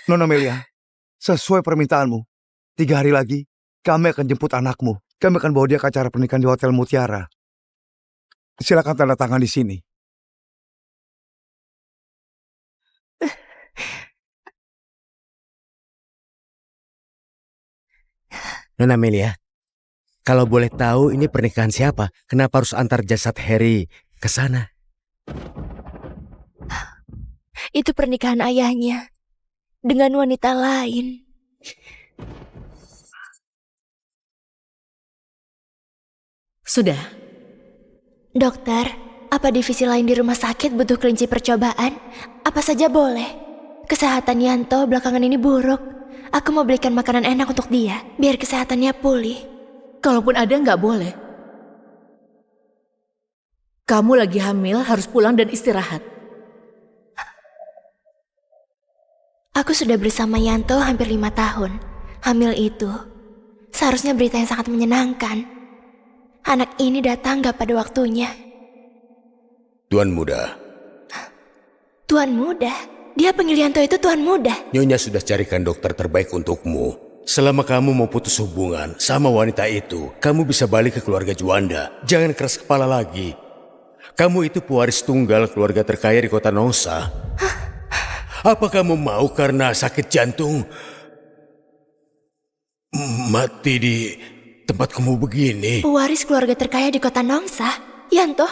Nona Melia, sesuai permintaanmu, 3 hari lagi kami akan jemput anakmu. Kami akan bawa dia ke acara pernikahan di Hotel Mutiara. Silakan tanda tangan di sini. Nona Melia, kalau boleh tahu ini pernikahan siapa? Kenapa harus antar jasad Harry ke sana? Itu pernikahan ayahnya dengan wanita lain. Sudah. Dokter, apa divisi lain di rumah sakit butuh kelinci percobaan? Apa saja boleh. Kesehatan Yanto belakangan ini buruk. Aku mau belikan makanan enak untuk dia, biar kesehatannya pulih. Kalaupun ada nggak boleh. Kamu lagi hamil, harus pulang dan istirahat. Aku sudah bersama Yanto hampir 5 tahun. Hamil itu seharusnya berita yang sangat menyenangkan. Anak ini datang gak pada waktunya. Tuan muda. Tuan muda? Dia panggil Yanto itu Tuan muda? Nyonya sudah carikan dokter terbaik untukmu. Selama kamu mau putus hubungan sama wanita itu, kamu bisa balik ke keluarga Juanda. Jangan keras kepala lagi. Kamu itu pewaris tunggal keluarga terkaya di kota Nongsa. Apa kamu mau karena sakit jantung mati di tempat kamu begini? Pewaris keluarga terkaya di kota Nongsa? Yanto?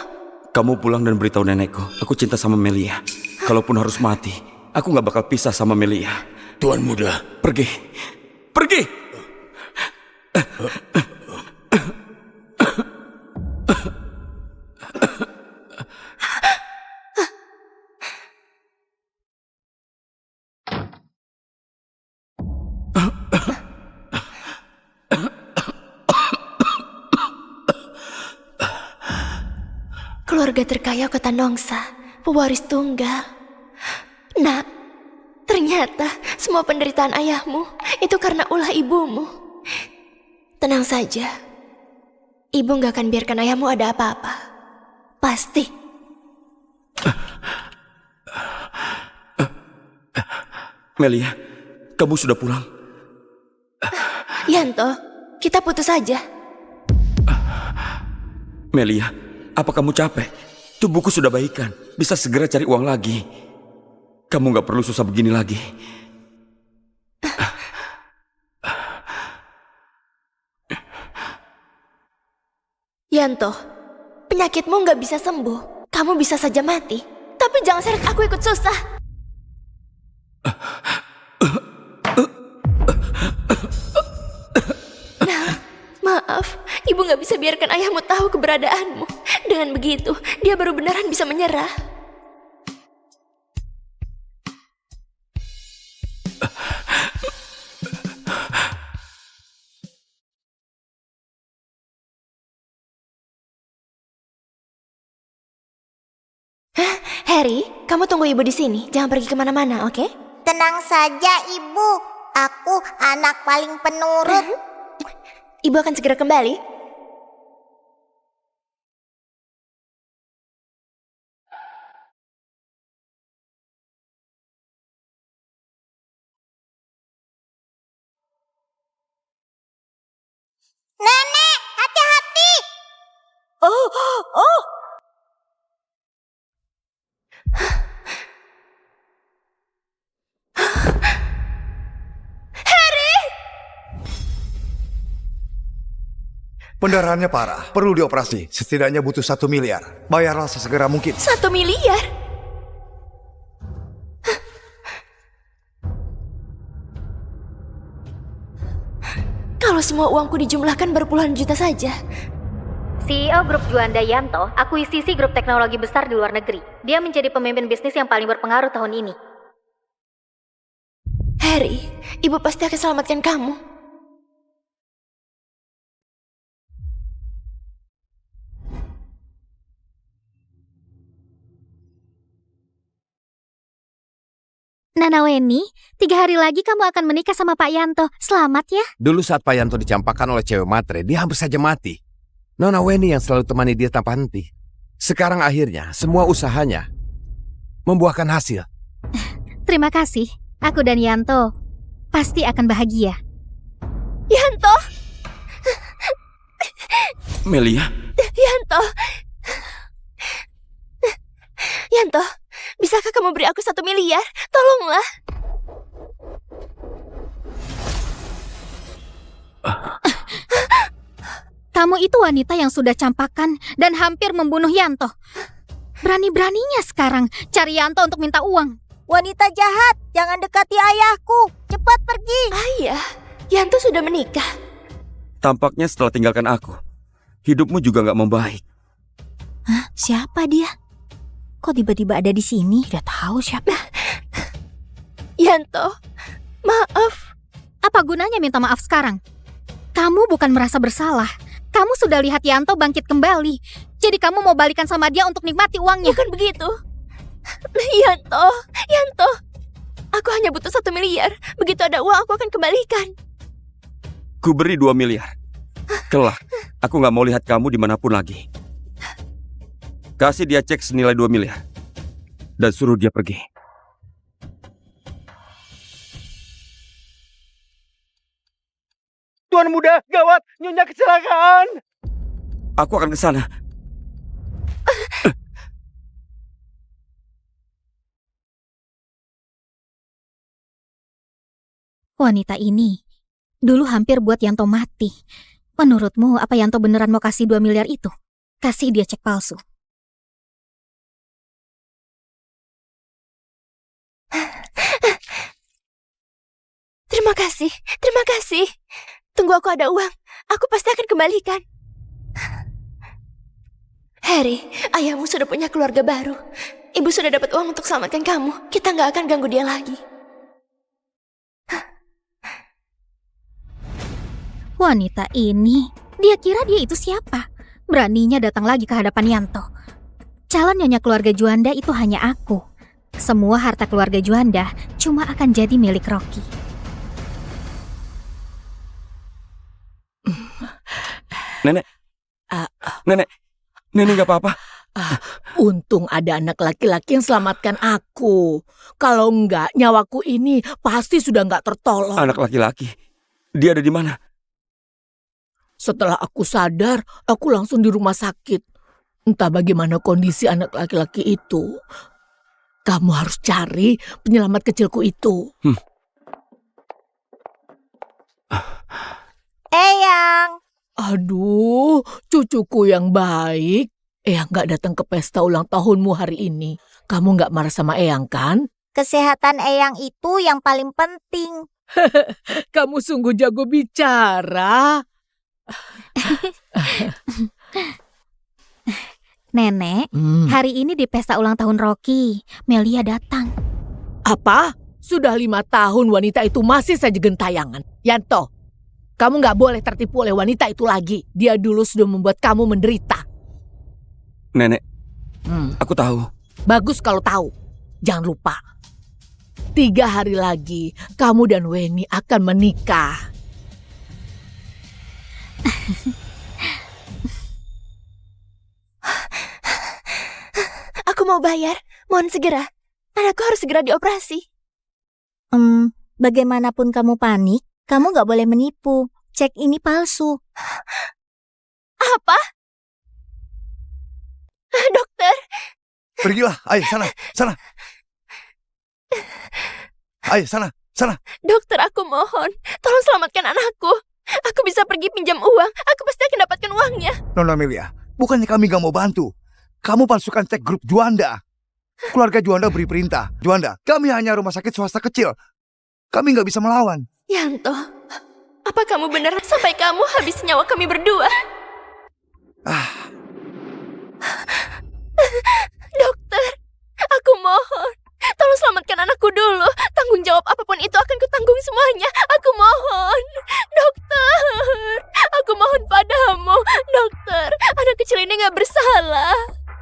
Kamu pulang dan beritahu nenekku, aku cinta sama Melia. Kalaupun harus mati, aku gak bakal pisah sama Melia. Tuan muda, Pergi. Pergi! Keluarga terkaya kota Nongsa, pewaris tunggal. Nak, ternyata semua penderitaan ayahmu itu karena ulah ibumu. Tenang saja, ibu gak akan biarkan ayahmu ada apa-apa. Pasti. Melia, kamu sudah pulang? Yanto, kita putus saja. Melia, apa kamu capek? Tubuhku sudah baikan, bisa segera cari uang lagi. Kamu gak perlu susah begini lagi. Yanto, penyakitmu gak bisa sembuh. Kamu bisa saja mati. Tapi jangan seret aku ikut susah. Nah, maaf. Ibu gak bisa biarkan ayahmu tahu keberadaanmu. Dengan begitu, dia baru beneran bisa menyerah. Harry, kamu tunggu ibu di sini. Jangan pergi kemana-mana, oke? Tenang saja, Ibu. Aku anak paling penurut. Ibu akan segera kembali. Nenek, hati-hati. Oh. Pendarahannya parah, perlu dioperasi. Setidaknya butuh 1 miliar. Bayarlah sesegera mungkin. 1 miliar? Kalau semua uangku dijumlahkan berpuluhan juta saja. CEO Grup Juanda Yanto, akuisisi grup teknologi besar di luar negeri. Dia menjadi pemimpin bisnis yang paling berpengaruh tahun ini. Harry, ibu pasti akan selamatkan kamu. Nana Weni, 3 hari lagi kamu akan menikah sama Pak Yanto. Selamat ya. Dulu saat Pak Yanto dicampakkan oleh cewek matre, dia hampir saja mati. Nona Weni yang selalu temani dia tanpa henti. Sekarang akhirnya semua usahanya membuahkan hasil. Terima kasih. Aku dan Yanto pasti akan bahagia. Yanto, Melia, Yanto. Yanto, bisakah kamu beri aku 1 miliar? Tolonglah. Kamu itu wanita yang sudah campakan dan hampir membunuh Yanto. Berani-beraninya sekarang cari Yanto untuk minta uang. Wanita jahat, jangan dekati ayahku. Cepat pergi. Ayah, Yanto sudah menikah. tampaknya setelah tinggalkan aku, hidupmu juga nggak membaik. Hah? Siapa dia? Kok tiba-tiba ada di sini? Udah tahu siapa? Yanto, maaf. Apa gunanya minta maaf sekarang? Kamu bukan merasa bersalah. Kamu sudah lihat Yanto bangkit kembali. Jadi kamu mau balikan sama dia untuk nikmati uangnya. Bukan begitu. Yanto. Aku hanya butuh 1 miliar. Begitu ada uang aku akan kembalikan. Ku beri 2 miliar. Kelak, aku nggak mau lihat kamu dimanapun lagi. Kasih dia cek senilai 2 miliar. Dan suruh dia pergi. Tuan muda, gawat, Nyonya kecelakaan. Aku akan ke sana. Wanita ini dulu hampir buat Yanto mati. Menurutmu apa Yanto beneran mau kasih 2 miliar itu? Kasih dia cek palsu. Terima kasih. Tunggu aku ada uang. Aku pasti akan kembalikan. Harry, ayahmu sudah punya keluarga baru. Ibu sudah dapat uang untuk selamatkan kamu. Kita nggak akan ganggu dia lagi. Wanita ini, dia kira dia itu siapa? Beraninya datang lagi ke hadapan Yanto. Calon nyonya keluarga Juanda itu hanya aku. Semua harta keluarga Juanda cuma akan jadi milik Rocky. Nenek nggak apa-apa. Untung ada anak laki-laki yang selamatkan aku. Kalau enggak, nyawaku ini pasti sudah enggak tertolong. Anak laki-laki, dia ada di mana? Setelah aku sadar, aku langsung di rumah sakit. Entah bagaimana kondisi anak laki-laki itu. Kamu harus cari penyelamat kecilku itu. Eyang. Aduh, cucuku yang baik. Eyang gak datang ke pesta ulang tahunmu hari ini. Kamu gak marah sama Eyang kan? Kesehatan Eyang itu yang paling penting. Kamu sungguh jago bicara. Nenek, hari ini di pesta ulang tahun Rocky, Melia datang. Apa? Sudah 5 tahun wanita itu masih saja gentayangan. Yanto, kamu gak boleh tertipu oleh wanita itu lagi. Dia dulu sudah membuat kamu menderita. Nenek, aku tahu. Bagus kalau tahu. Jangan lupa. 3 hari lagi, kamu dan Weni akan menikah. Aku mau bayar. Mohon segera. Anakku harus segera dioperasi. Bagaimanapun kamu panik, kamu gak boleh menipu. Cek ini palsu. Apa? Dokter. Pergilah, ayo sana. Ayo sana. Dokter, aku mohon. Tolong selamatkan anakku. Aku bisa pergi pinjam uang. Aku pasti akan dapatkan uangnya. Nona Melia, bukannya kami gak mau bantu. Kamu palsukan cek grup Juanda. Keluarga Juanda beri perintah. Juanda, kami hanya rumah sakit swasta kecil. Kami gak bisa melawan. Yanto, apa kamu benar sampai kamu habis nyawa kami berdua? Dokter, aku mohon. Tolong selamatkan anakku dulu. Tanggung jawab apapun itu akan kutanggung semuanya. Aku mohon. Dokter, aku mohon padamu. Dokter, anak kecil ini gak bersalah.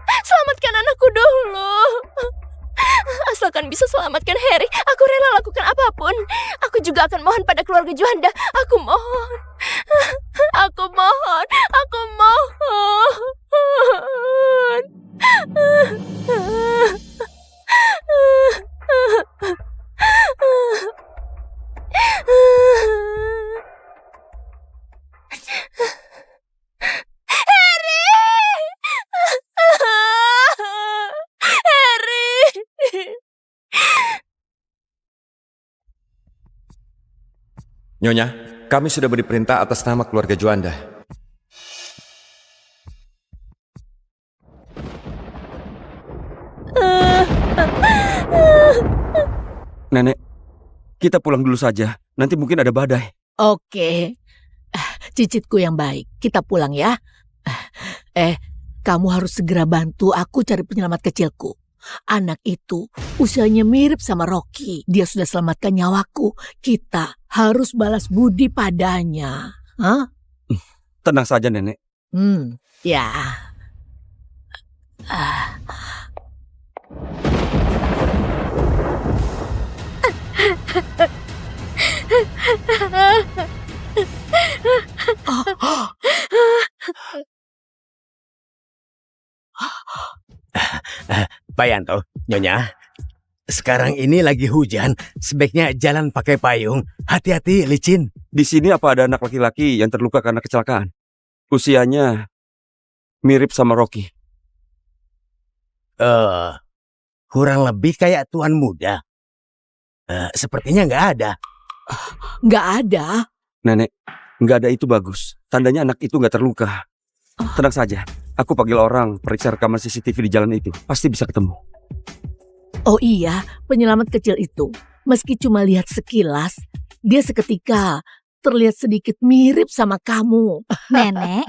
Selamatkan anakku dulu. Asalkan bisa selamatkan Harry, aku rela lakukan apapun. Aku juga akan mohon pada keluarga Juanda. Aku mohon. Aku mohon. Aku mohon. Nyonya, kami sudah beri perintah atas nama keluarga Juanda. Nenek, kita pulang dulu saja. Nanti mungkin ada badai. Oke. Cicitku yang baik, kita pulang ya. Kamu harus segera bantu aku cari penyelamat kecilku. Anak itu usianya mirip sama Rocky. Dia sudah selamatkan nyawaku. Kita harus balas budi padanya. Hah? Tenang saja, Nenek. Ya. Pak Yanto, Nyonya, sekarang ini lagi hujan, sebaiknya jalan pakai payung. Hati-hati, licin. Di sini apa ada anak laki-laki yang terluka karena kecelakaan? Usianya mirip sama Rocky. Kurang lebih kayak tuan muda. Sepertinya nggak ada. Nggak ada? Nenek, nggak ada itu bagus. Tandanya anak itu nggak terluka. Tenang saja, aku panggil orang periksa rekaman CCTV di jalan itu. Pasti bisa ketemu. Oh iya, penyelamat kecil itu, meski cuma lihat sekilas, dia seketika terlihat sedikit mirip sama kamu. Nenek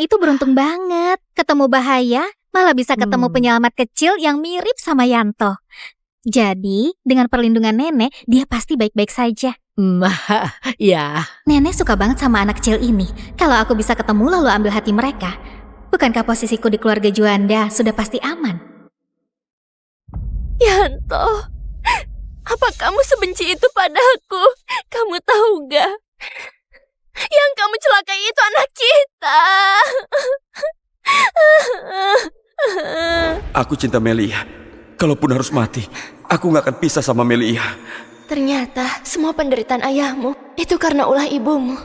itu beruntung banget. Ketemu bahaya, malah bisa ketemu penyelamat kecil yang mirip sama Yanto. Jadi, dengan perlindungan nenek, dia pasti baik-baik saja. Ya. Nenek suka banget sama anak kecil ini. Kalau aku bisa ketemu lalu ambil hati mereka, bukankah posisiku di keluarga Juanda sudah pasti aman? Yanto, apa kamu sebenci itu padaku? Kamu tahu gak? Yang kamu celakai itu anak kita. Aku cinta Melia. Kalaupun harus mati, aku gak akan pisah sama Melia. Ternyata semua penderitaan ayahmu itu karena ulah ibumu.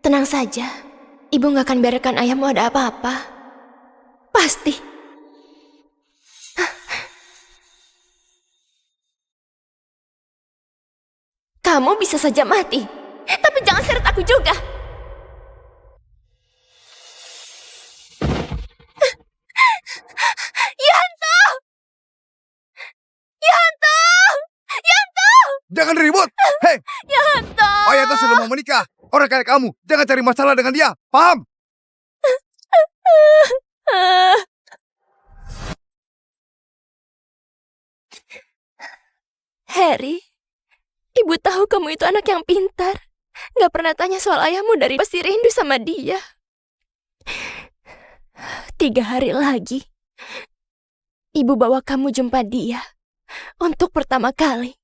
Tenang saja, ibu gak akan biarkan ayahmu ada apa-apa. Pasti. Kamu bisa saja mati, tapi jangan seret aku juga. Yanto! Yanto! Yanto! Jangan ribut. Hei, Yanto! Pak Yanto sudah mau menikah. Orang kayak kamu, jangan cari masalah dengan dia. Paham? Harry, ibu tahu kamu itu anak yang pintar. Gak pernah tanya soal ayahmu dari pasti rindu sama dia. 3 hari lagi, ibu bawa kamu jumpa dia untuk pertama kali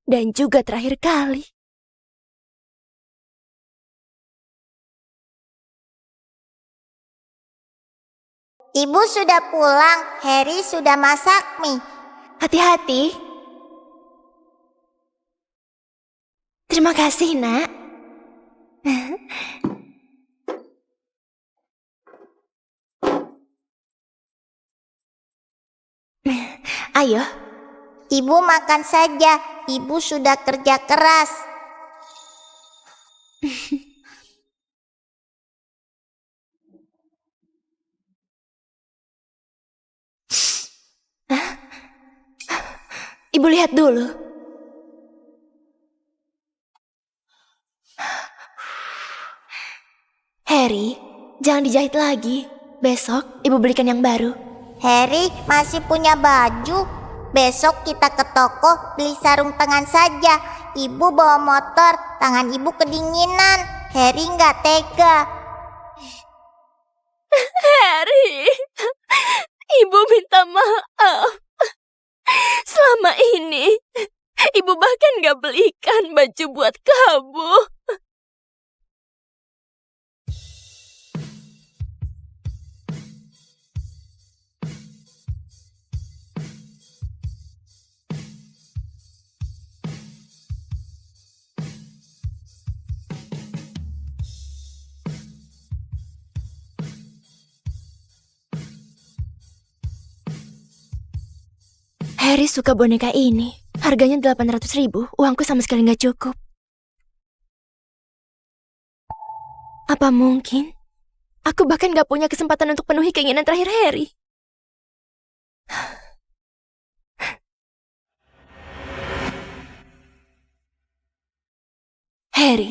dan juga terakhir kali. Ibu sudah pulang, Harry sudah masak mie. Hati-hati. Terima kasih, Nak. Ayo. Ibu makan saja, ibu sudah kerja keras. Ibu lihat dulu. Harry, jangan dijahit lagi. Besok ibu belikan yang baru. Harry masih punya baju. Besok kita ke toko beli sarung tangan saja. Ibu bawa motor, tangan ibu kedinginan. Harry nggak tega. Harry, ibu minta maaf. Selama ini, ibu bahkan gak belikan baju buat kamu. Harry suka boneka ini. Harganya 800.000. Uangku sama sekali nggak cukup. Apa mungkin aku bahkan gak punya kesempatan untuk penuhi keinginan terakhir Harry? Harry,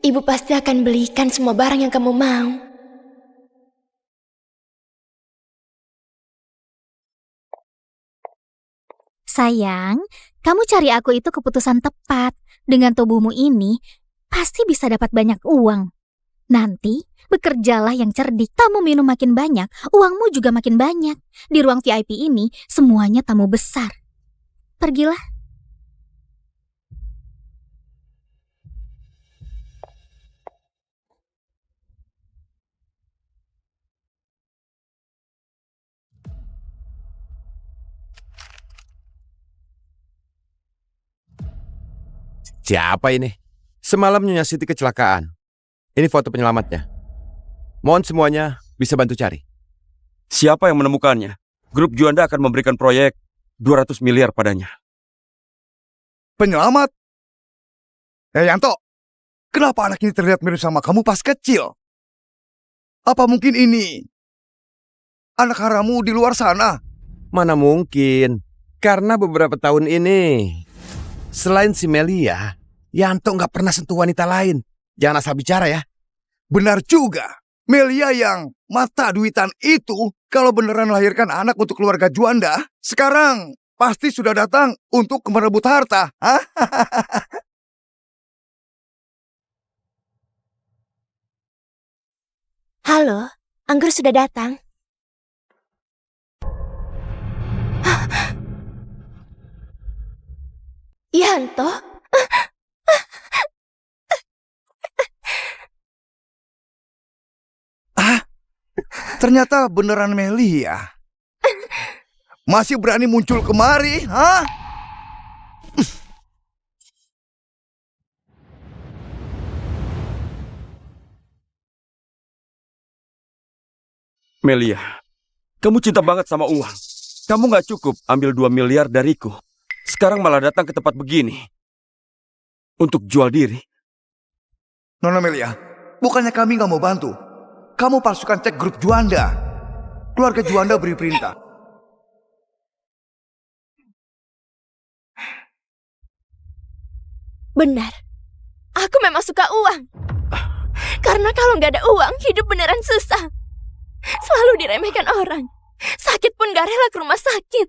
ibu pasti akan belikan semua barang yang kamu mau. Sayang, kamu cari aku itu keputusan tepat. Dengan tubuhmu ini, pasti bisa dapat banyak uang. Nanti, bekerjalah yang cerdik. Tamu minum makin banyak, uangmu juga makin banyak. Di ruang VIP ini, semuanya tamu besar. Pergilah. Siapa ini? Semalam Nyonya Siti kecelakaan. Ini foto penyelamatnya. Mohon semuanya bisa bantu cari. Siapa yang menemukannya? Grup Juanda akan memberikan proyek 200 miliar padanya. Penyelamat? Yanto, kenapa anak ini terlihat mirip sama kamu pas kecil? Apa mungkin ini anak harammu di luar sana? Mana mungkin? Karena beberapa tahun ini, selain si Melia, Yanto nggak pernah sentuh wanita lain. Jangan asal bicara ya. Benar juga. Melia yang mata duitan itu, kalau beneran melahirkan anak untuk keluarga Juanda, sekarang pasti sudah datang untuk merebut harta. Halo, anggur sudah datang. Yanto? Ternyata beneran Melia. Masih berani muncul kemari, ha? Melia, kamu cinta banget sama uang. Kamu nggak cukup ambil 2 miliar dariku. Sekarang malah datang ke tempat begini. Untuk jual diri. Nona Melia, bukannya kami nggak mau bantu. Kamu palsukan cek grup Juanda. Keluarga Juanda beri perintah. Benar. Aku memang suka uang. Karena kalau nggak ada uang, hidup beneran susah. Selalu diremehkan orang. Sakit pun gak rela ke rumah sakit.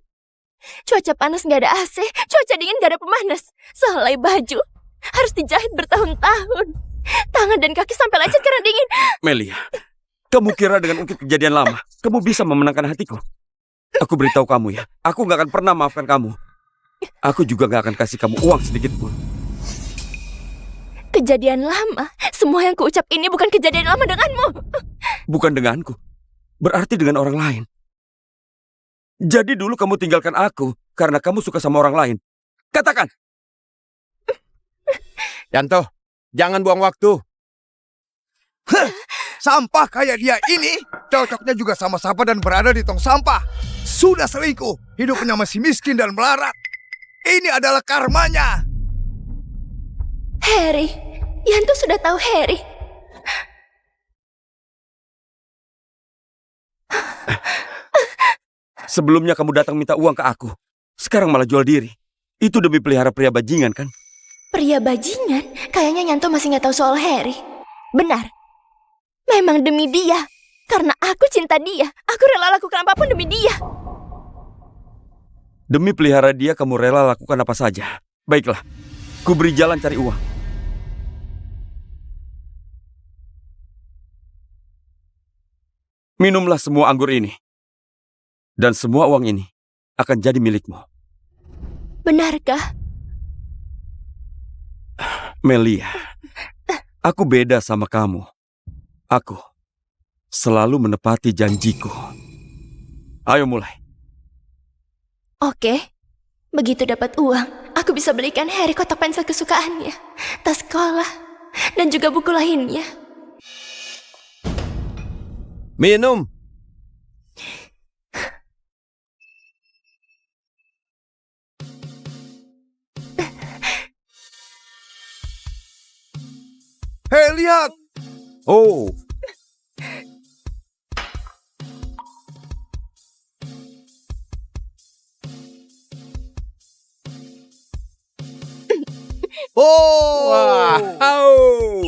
Cuaca panas gak ada AC, cuaca dingin gak ada pemanas. Sehelai baju harus dijahit bertahun-tahun. Tangan dan kaki sampai lecet karena dingin. Melia, kamu kira dengan ungkit kejadian lama, kamu bisa memenangkan hatiku? Aku beritahu kamu ya, aku gak akan pernah maafkan kamu. Aku juga gak akan kasih kamu uang sedikit pun. Kejadian lama? Semua yang kuucap ini bukan kejadian lama denganmu. Bukan denganku, berarti dengan orang lain. Jadi dulu kamu tinggalkan aku karena kamu suka sama orang lain. Katakan. Yanto, jangan buang waktu. Sampah kayak dia ini cocoknya juga sama sampah dan berada di tong sampah. Sudah selingkuh, hidupnya masih miskin dan melarat. Ini adalah karmanya. Harry, Yanto sudah tahu Harry. Sebelumnya kamu datang minta uang ke aku. Sekarang malah jual diri. Itu demi pelihara pria bajingan kan? Pria bajingan? Kayaknya Yanto masih nggak tahu soal Harry. Benar. Memang demi dia. Karena aku cinta dia. Aku rela lakukan apapun demi dia. Demi pelihara dia kamu rela lakukan apa saja. Baiklah, ku beri jalan cari uang. Minumlah semua anggur ini. Dan semua uang ini akan jadi milikmu. Benarkah? Melia, aku beda sama kamu. Aku selalu menepati janjiku. Ayo mulai. Oke. Begitu dapat uang, aku bisa belikan Harry kotak pensel kesukaannya, tas sekolah, dan juga buku lainnya. Minum. Hei, lihat! Oh, Oh, wow.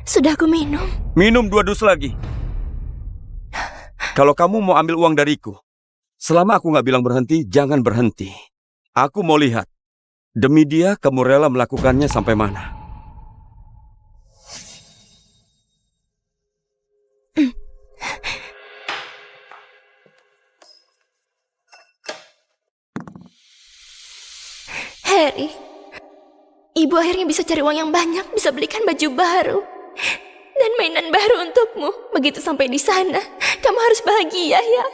Sudah aku minum. Minum 2 dus lagi. Kalau kamu mau ambil uang dariku, selama aku nggak bilang berhenti, jangan berhenti. Aku mau lihat, demi dia kamu rela melakukannya sampai mana. Harry, ibu akhirnya bisa cari uang yang banyak, bisa belikan baju baru dan mainan baru untukmu. Begitu sampai di sana, kamu harus bahagia ya.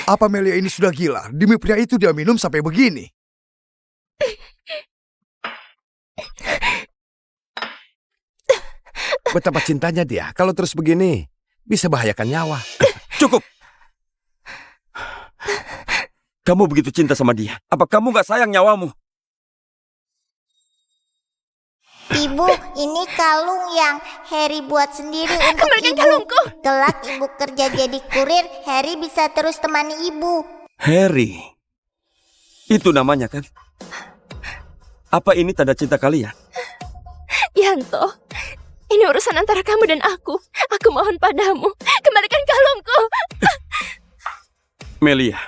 Apa Melia ini sudah gila? Demi pria itu dia minum sampai begini. betapa cintanya dia. Kalau terus begini, bisa bahayakan nyawa. Cukup. Kamu begitu cinta sama dia. Apa kamu gak sayang nyawamu? Ibu, ini kalung yang Harry buat sendiri untuk Kembalikan ibu. kalungku. Kelak ibu kerja jadi kurir, Harry bisa terus temani ibu. Harry. Itu namanya kan? Apa ini tanda cinta kalian? Yanto, ini urusan antara kamu dan aku. Aku mohon padamu, kembalikan kalungku. Melia,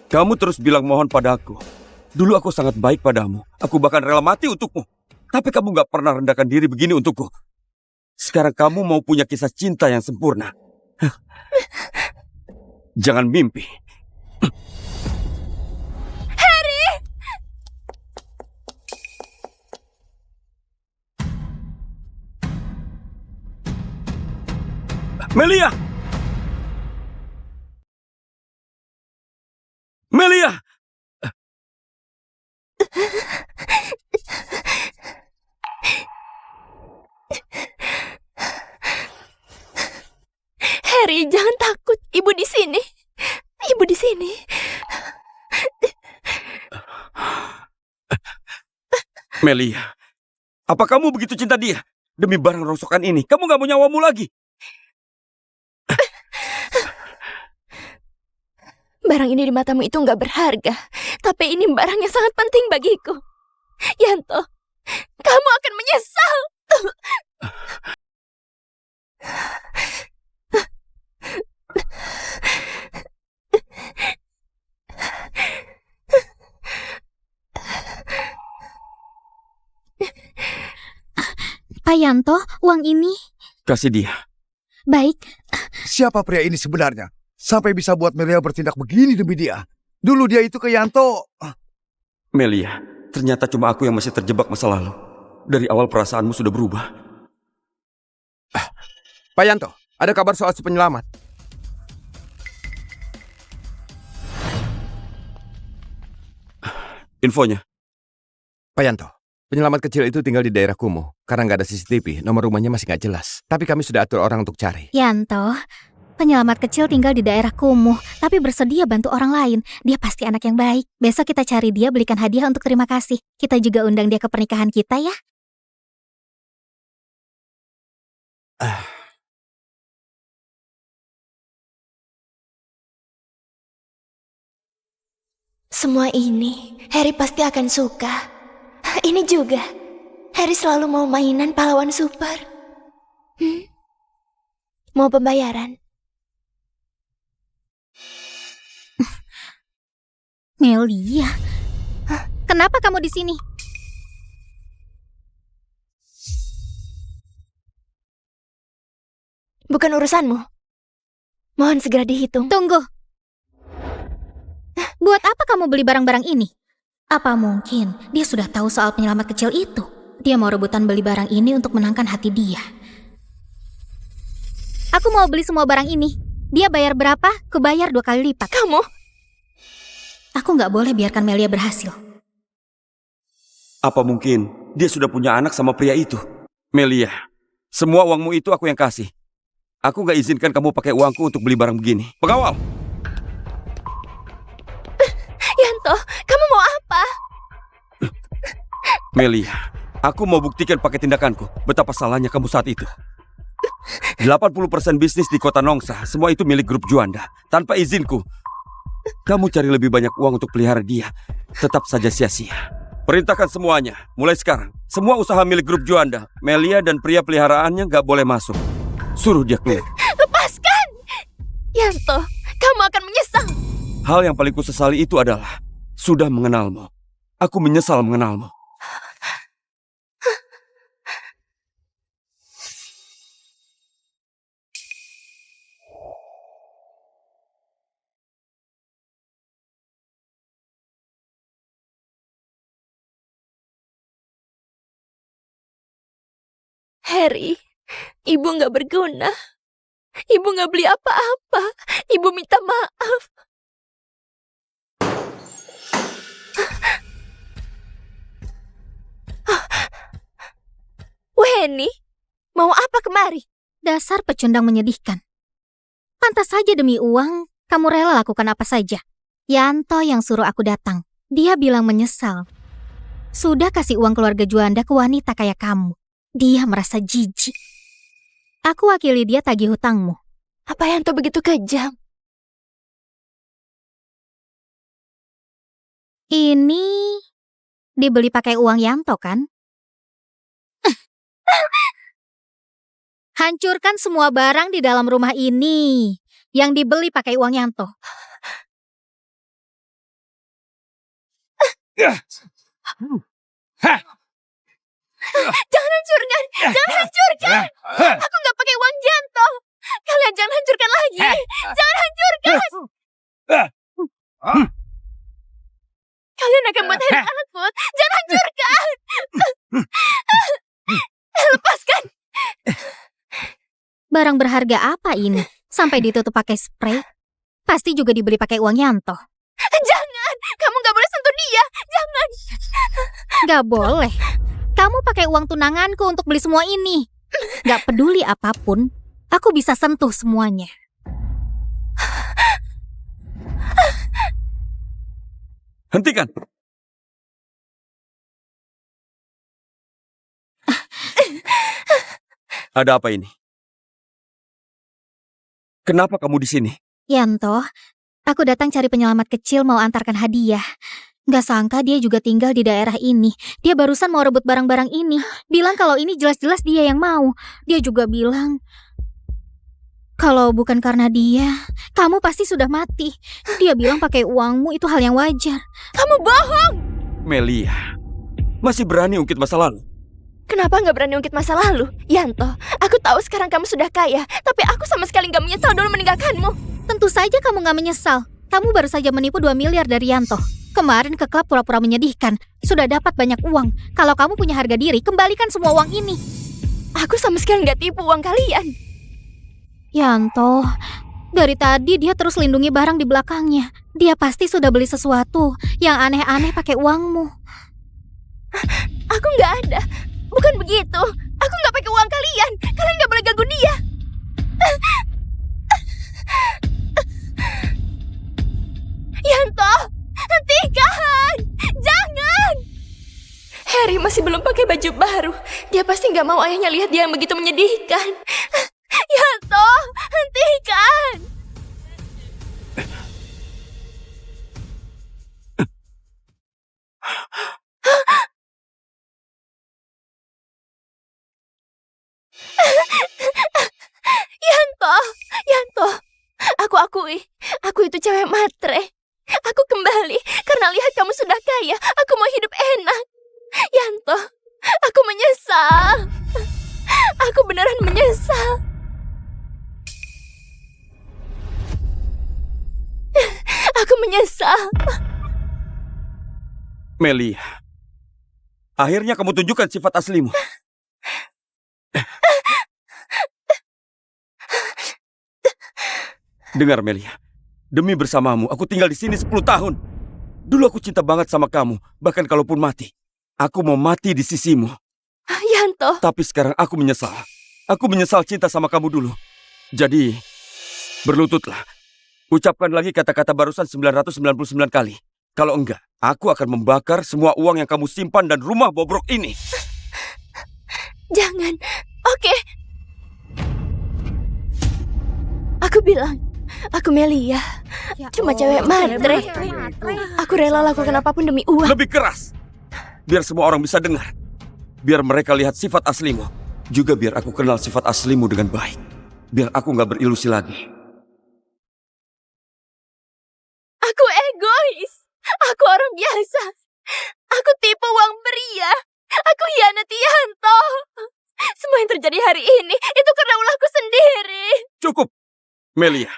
kamu terus bilang mohon padaku. Dulu aku sangat baik padamu. Aku bahkan rela mati untukmu. Tapi kamu gak pernah rendahkan diri begini untukku. Sekarang kamu mau punya kisah cinta yang sempurna. Jangan mimpi. Harry! Melia! Melia! Harry, jangan takut. Ibu di sini. Ibu di sini. Melia, apa kamu begitu cinta dia? Demi barang rongsokan ini, kamu gak mau nyawamu lagi? Barang ini di matamu itu nggak berharga. Tapi ini barang yang sangat penting bagiku. Yanto, kamu akan menyesal. Pak Yanto, uang ini. Kasih dia. Baik, Siapa pria ini sebenarnya? Sampai bisa buat Melia bertindak begini demi dia. Dulu dia itu ke Yanto. Melia, ternyata cuma aku yang masih terjebak masa lalu. Dari awal perasaanmu sudah berubah. Pak Yanto, ada kabar soal si penyelamat. Infonya. Pak Yanto, penyelamat kecil itu tinggal di daerah kumuh. Karena nggak ada CCTV, nomor rumahnya masih nggak jelas. Tapi kami sudah atur orang untuk cari. Yanto. Penyelamat kecil tinggal di daerah kumuh, tapi bersedia bantu orang lain. Dia pasti anak yang baik. Besok kita cari dia, belikan hadiah untuk terima kasih. Kita juga undang dia ke pernikahan kita ya. Semua ini, Harry pasti akan suka. Ini juga. Harry selalu mau mainan pahlawan super. Mau pembayaran? Melia, kenapa kamu di sini? Bukan urusanmu. Mohon segera dihitung. Tunggu. Buat apa kamu beli barang-barang ini? Apa mungkin dia sudah tahu soal penyelamat kecil itu? Dia mau rebutan beli barang ini untuk menangkan hati dia. Aku mau beli semua barang ini. Dia bayar berapa? Kubayar 2 kali lipat. Kamu? Aku nggak boleh biarkan Melia berhasil. Apa mungkin dia sudah punya anak sama pria itu? Melia, semua uangmu itu aku yang kasih. Aku gak izinkan kamu pakai uangku untuk beli barang begini. Pengawal! Yanto, kamu mau apa? Melia, aku mau buktikan pakai tindakanku betapa salahnya kamu saat itu. 80% bisnis di kota Nongsa, semua itu milik grup Juanda. Tanpa izinku, kamu cari lebih banyak uang untuk pelihara dia. Tetap saja sia-sia. Perintahkan semuanya, mulai sekarang. Semua usaha milik grup Juanda, Melia dan pria peliharaannya gak boleh masuk. Suruh dia keluar. Lepaskan! Yanto, kamu akan menyesal. Hal yang paling kusesali itu adalah sudah mengenalmu. Aku menyesal mengenalmu. Harry, ibu nggak berguna. Ibu nggak beli apa-apa. Ibu minta maaf. Weni, mau apa kemari? Dasar pecundang menyedihkan. Pantas saja demi uang, kamu rela lakukan apa saja. Yanto yang suruh aku datang. Dia bilang menyesal. Sudah kasih uang keluarga Juanda ke wanita kayak kamu. Dia merasa jijik. Aku wakili dia tagih hutangmu. Apa Yanto begitu kejam? Ini dibeli pakai uang Yanto kan? Hancurkan semua barang di dalam rumah ini yang dibeli pakai uang Yanto. Jangan hancurkan! Jangan hancurkan! Aku nggak pakai uang Yanto. Kalian jangan hancurkan lagi. Jangan hancurkan! Kalian akan buat Harry takut. Jangan hancurkan! Lepaskan! Barang berharga apa ini? Sampai ditutup pakai spray? Pasti juga dibeli pakai uang Yanto. Jangan! Kamu nggak boleh sentuh dia! Jangan! Gak boleh. Kamu pakai uang tunanganku untuk beli semua ini. Gak peduli apapun, aku bisa sentuh semuanya. Hentikan! Ada apa ini? Kenapa kamu di sini? Yanto, aku datang cari penyelamat kecil mau antarkan hadiah. Gak sangka dia juga tinggal di daerah ini. Dia barusan mau rebut barang-barang ini. Bilang kalau ini jelas-jelas dia yang mau. Dia juga bilang, kalau bukan karena dia, kamu pasti sudah mati. Dia bilang pakai uangmu itu hal yang wajar. Kamu bohong! Melia, masih berani ungkit masa lalu? Kenapa nggak berani ungkit masa lalu? Yanto, aku tahu sekarang kamu sudah kaya, tapi aku sama sekali nggak menyesal dulu meninggalkanmu. Tentu saja kamu gak menyesal. Kamu baru saja menipu 2 miliar dari Yanto. Kemarin ke klub pura-pura menyedihkan. Sudah dapat banyak uang. Kalau kamu punya harga diri, kembalikan semua uang ini. Aku sama sekali nggak tipu uang kalian. Yanto, dari tadi dia terus lindungi barang di belakangnya. Dia pasti sudah beli sesuatu yang aneh-aneh pakai uangmu. Aku nggak ada. Bukan begitu. Aku nggak pakai uang kalian. Kalian nggak boleh ganggu dia. Yanto, hentikan! Jangan! Harry masih belum pakai baju baru. Dia pasti nggak mau ayahnya lihat dia yang begitu menyedihkan. Yanto, hentikan! Yanto, aku akui, aku itu cewek matre. Aku kembali karena lihat kamu sudah kaya. Aku mau hidup enak. Yanto, aku menyesal. Aku beneran menyesal. Aku menyesal. Melia, akhirnya kamu tunjukkan sifat aslimu. Dengar Melia, demi bersamamu aku tinggal di sini 10 tahun. Dulu aku cinta banget sama kamu, bahkan kalaupun mati, aku mau mati di sisimu. Yanto. Tapi sekarang aku menyesal. Aku menyesal cinta sama kamu dulu. Jadi, berlututlah. Ucapkan lagi kata-kata barusan 999 kali. Kalau enggak, aku akan membakar semua uang yang kamu simpan dan rumah bobrok ini. Jangan. Oke. Aku bilang, aku Melia. Cuma cewek matre. Aku rela lakukan apapun demi uang. Lebih keras. Biar semua orang bisa dengar. Biar mereka lihat sifat aslimu. Juga biar aku kenal sifat aslimu dengan baik. Biar aku nggak berilusi lagi. Aku egois. Aku orang biasa. Aku tipe uang pria. Aku hianati Yanto. Semua yang terjadi hari ini itu karena ulahku sendiri. Cukup, Melia.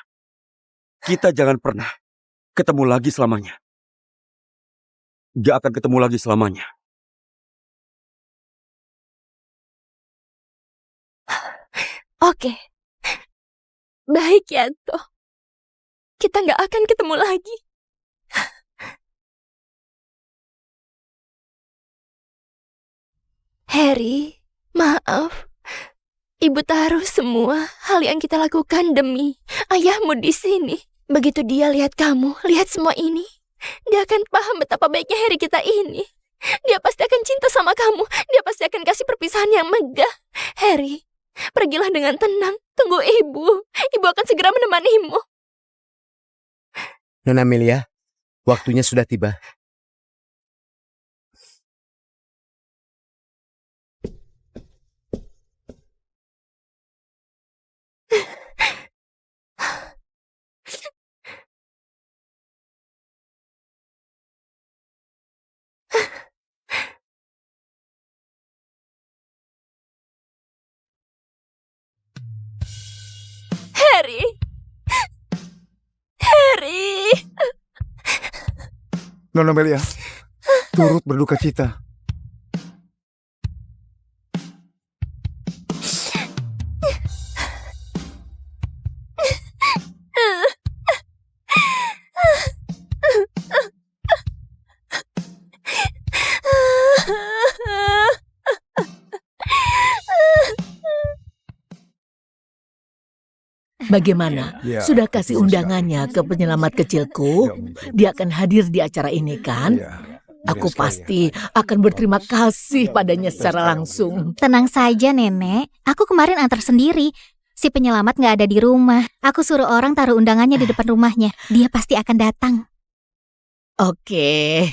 Kita jangan pernah ketemu lagi selamanya. Gak akan ketemu lagi selamanya. Oke. Baik, Yanto. Kita nggak akan ketemu lagi. Harry, maaf. Ibu taruh semua hal yang kita lakukan demi ayahmu di sini. Begitu dia lihat kamu, lihat semua ini, dia akan paham betapa baiknya Harry kita ini. Dia pasti akan cinta sama kamu. Dia pasti akan kasih perpisahan yang megah. Harry, pergilah dengan tenang. Tunggu ibu. Ibu akan segera menemanimu. Nona Melia, waktunya sudah tiba. Harry. Harry. Nona Melia, turut berduka cita. Bagaimana? Ya, Sudah kasih betul undangannya ke penyelamat kecilku? Dia akan hadir di acara ini kan? Ya, Aku betul pasti sekali. akan berterima kasih padanya secara langsung. Tenang saja, Nenek. Aku kemarin antar sendiri. Si penyelamat nggak ada di rumah. Aku suruh orang taruh undangannya di depan rumahnya. Dia pasti akan datang. Oke.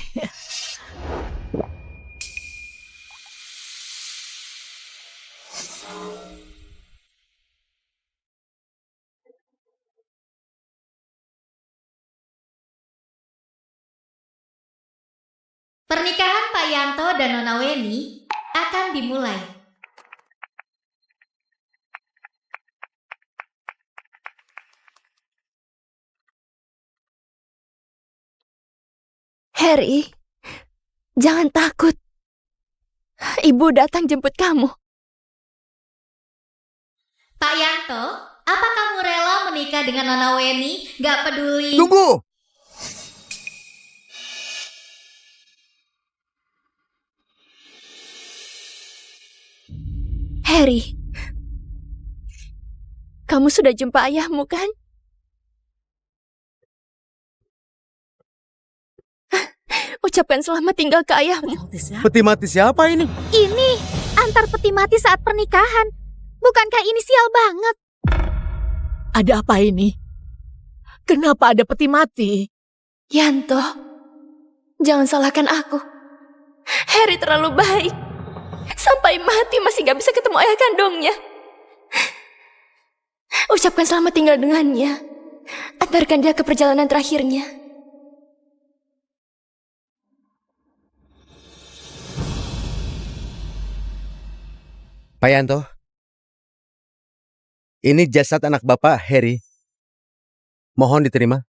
Pernikahan Pak Yanto dan Nona Weni akan dimulai. Harry, jangan takut. Ibu datang jemput kamu. Pak Yanto, apa kamu rela menikah dengan Nona Weni? Gak peduli. Tunggu! Harry, kamu sudah jumpa ayahmu kan? Ucapkan selamat tinggal ke ayahmu. Peti mati siapa ini? Ini antar peti mati saat pernikahan. Bukankah ini sial banget? Ada apa ini? Kenapa ada peti mati? Yanto, jangan salahkan aku. Harry terlalu baik. Sampai mati masih gak bisa ketemu ayah kandungnya. Ucapkan selamat tinggal dengannya. Antarkan dia ke perjalanan terakhirnya. Pak Yanto, ini jasad anak Bapak, Harry. Mohon diterima.